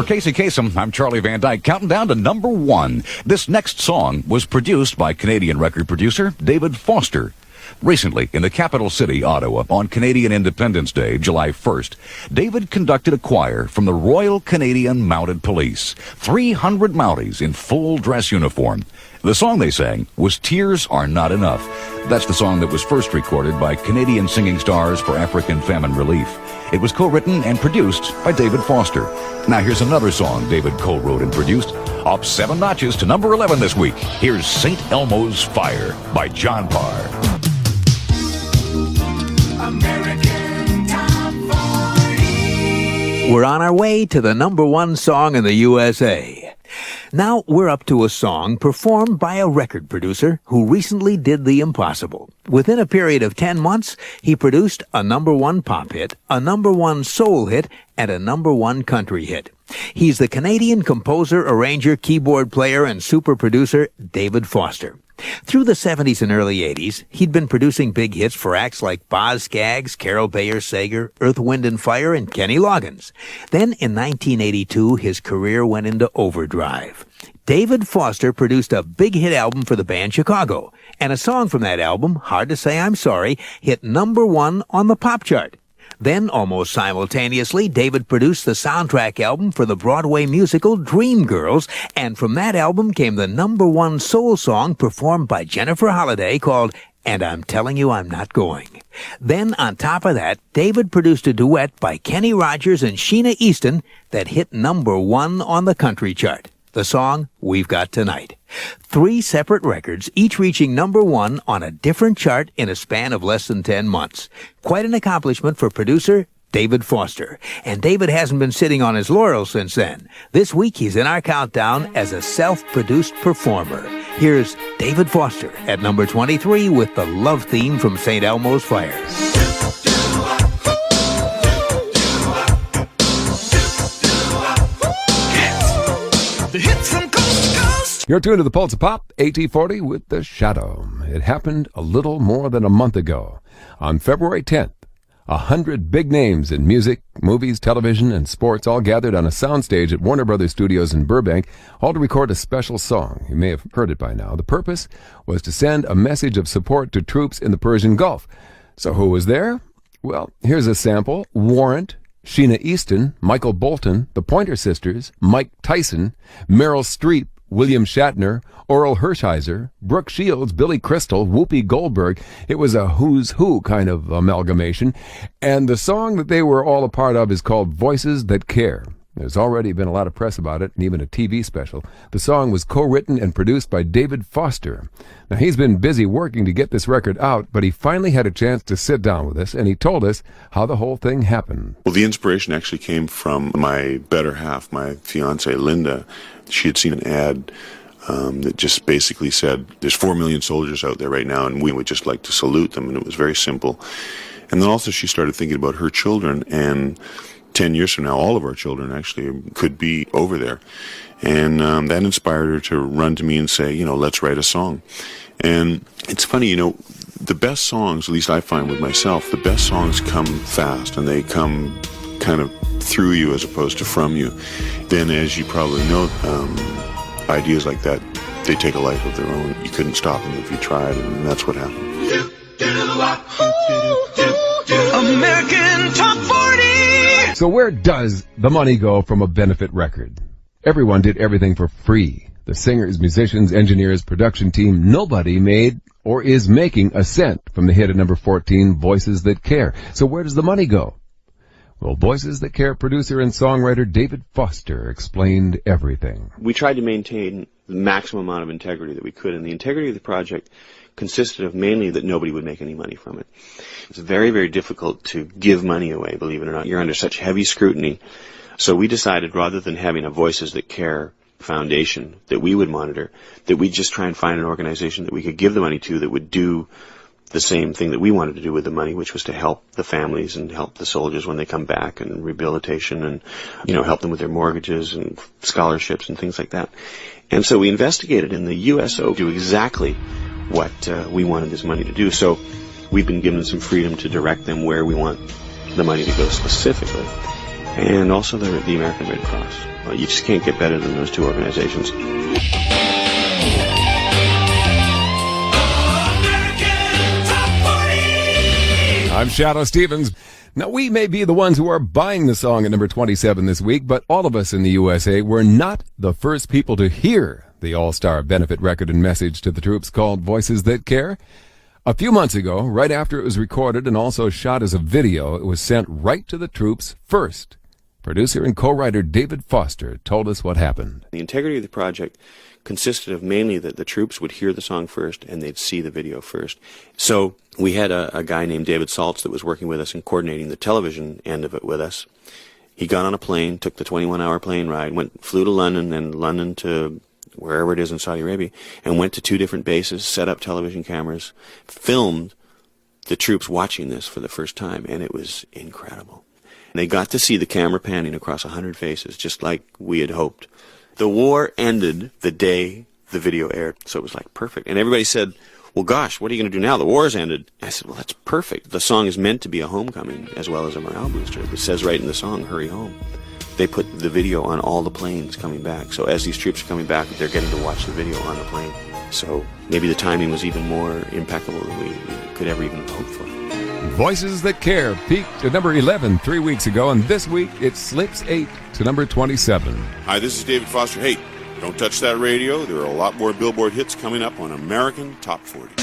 For Casey Kasem, I'm Charlie Van Dyke, counting down to number 1. This next song was produced by Canadian record producer David Foster. Recently, in the capital city, Ottawa, on Canadian Independence Day, July 1st, David conducted a choir from the Royal Canadian Mounted Police, 300 Mounties in full dress uniform. The song they sang was Tears Are Not Enough. That's the song that was first recorded by Canadian Singing Stars for African Famine Relief. It was co-written and produced by David Foster. Now here's another song David co-wrote and produced, up 7 notches to number 11 this week. Here's St. Elmo's Fire by John Parr. American Top 40. We're on our way to the number 1 song in the USA. Now we're up to a song performed by a record producer who recently did the impossible. Within a period of 10 months, he produced a number 1 pop hit, a number 1 soul hit, and a number 1 country hit. He's the Canadian composer, arranger, keyboard player, and super producer David Foster. Through the 70s and early 80s, he'd been producing big hits for acts like Boz Scaggs, Carol Bayer Sager, Earth, Wind and Fire, and Kenny Loggins. Then in 1982, his career went into overdrive. David Foster produced a big hit album for the band Chicago, and a song from that album, Hard to Say I'm Sorry, hit number 1 on the pop chart. Then, almost simultaneously, David produced the soundtrack album for the Broadway musical Dreamgirls, and from that album came the number 1 soul song performed by Jennifer Holliday called And I'm Telling You I'm Not Going. Then, on top of that, David produced a duet by Kenny Rogers and Sheena Easton that hit number 1 on the country chart. The song, We've Got Tonight. 3 separate records, each reaching number 1 on a different chart in a span of less than 10 months. Quite an accomplishment for producer David Foster. And David hasn't been sitting on his laurels since then. This week he's in our countdown as a self-produced performer. Here's David Foster at number 23 with the love theme from St. Elmo's Fire. The hits from coast to coast. You're tuned to the Pulse of Pop, AT40 with The Shadow. It happened a little more than a month ago. On February 10th, 100 big names in music, movies, television, and sports all gathered on a soundstage at Warner Brothers Studios in Burbank, all to record a special song. You may have heard it by now. The purpose was to send a message of support to troops in the Persian Gulf. So who was there? Well, here's a sample. Warrant, Sheena Easton, Michael Bolton, the Pointer Sisters, Mike Tyson, Meryl Streep, William Shatner, Oral Hershiser, Brooke Shields, Billy Crystal, Whoopi Goldberg. It was a who's who kind of amalgamation. And the song that they were all a part of is called Voices That Care. There's already been a lot of press about it, and even a TV special. The song was co-written and produced by David Foster. Now, he's been busy working to get this record out, but he finally had a chance to sit down with us, and he told us how the whole thing happened. Well, the inspiration actually came from my better half, my fiancée, Linda. She had seen an ad that just basically said, there's 4 million soldiers out there right now, and we would just like to salute them, and it was very simple. And then also she started thinking about her children, and 10 years from now, all of our children actually could be over there. And that inspired her to run to me and say, let's write a song. And it's funny, the best songs, at least I find with myself, the best songs come fast, and they come kind of through you as opposed to from you. Then, as you probably know, ideas like that, they take a life of their own. You couldn't stop them if you tried, and that's what happened. American Top 40. So where does the money go from a benefit record? Everyone did everything for free. The singers, musicians, engineers, production team, nobody made or is making a cent from the hit at number 14, Voices That Care. So where does the money go? Well, Voices That Care producer and songwriter David Foster explained everything. We tried to maintain the maximum amount of integrity that we could, and the integrity of the project consisted of mainly that nobody would make any money from it. It's very, very difficult to give money away, believe it or not. You're under such heavy scrutiny. So we decided, rather than having a Voices That Care foundation that we would monitor, that we'd just try and find an organization that we could give the money to that would do the same thing that we wanted to do with the money, which was to help the families and help the soldiers when they come back, and rehabilitation, and help them with their mortgages and scholarships and things like that. And so we investigated, and the USO do exactly what we wanted this money to do. So we've been given some freedom to direct them where we want the money to go specifically. and also the American Red Cross. Well, you just can't get better than those two organizations. I'm Shadoe Stevens. Now, we may be the ones who are buying the song at number 27 this week, but all of us in the USA were not the first people to hear the all-star benefit record and message to the troops called Voices That Care. A few months ago, right after it was recorded and also shot as a video, it was sent right to the troops first. Producer and co-writer David Foster told us what happened. The integrity of the project consisted of mainly that the troops would hear the song first and they'd see the video first. So we had a guy named David Saltz that was working with us and coordinating the television end of it with us. He got on a plane, took the 21-hour plane ride, flew to London, then London to wherever it is in Saudi Arabia, and went to 2 different bases, set up television cameras, filmed the troops watching this for the first time, and it was incredible. They got to see the camera panning across 100 faces, just like we had hoped. The war ended the day the video aired, so it was like perfect. And everybody said, well, gosh, what are you going to do now? The war's ended. I said, well, that's perfect. The song is meant to be a homecoming as well as a morale booster. It says right in the song, hurry home. They put the video on all the planes coming back. So as these troops are coming back, they're getting to watch the video on the plane. So maybe the timing was even more impeccable than we could ever even hope for. Voices That Care peaked at number 11 3 weeks ago, and this week it slips 8 to number 27. Hi, this is David Foster. Hey, don't touch that radio. There are a lot more Billboard hits coming up on American Top 40.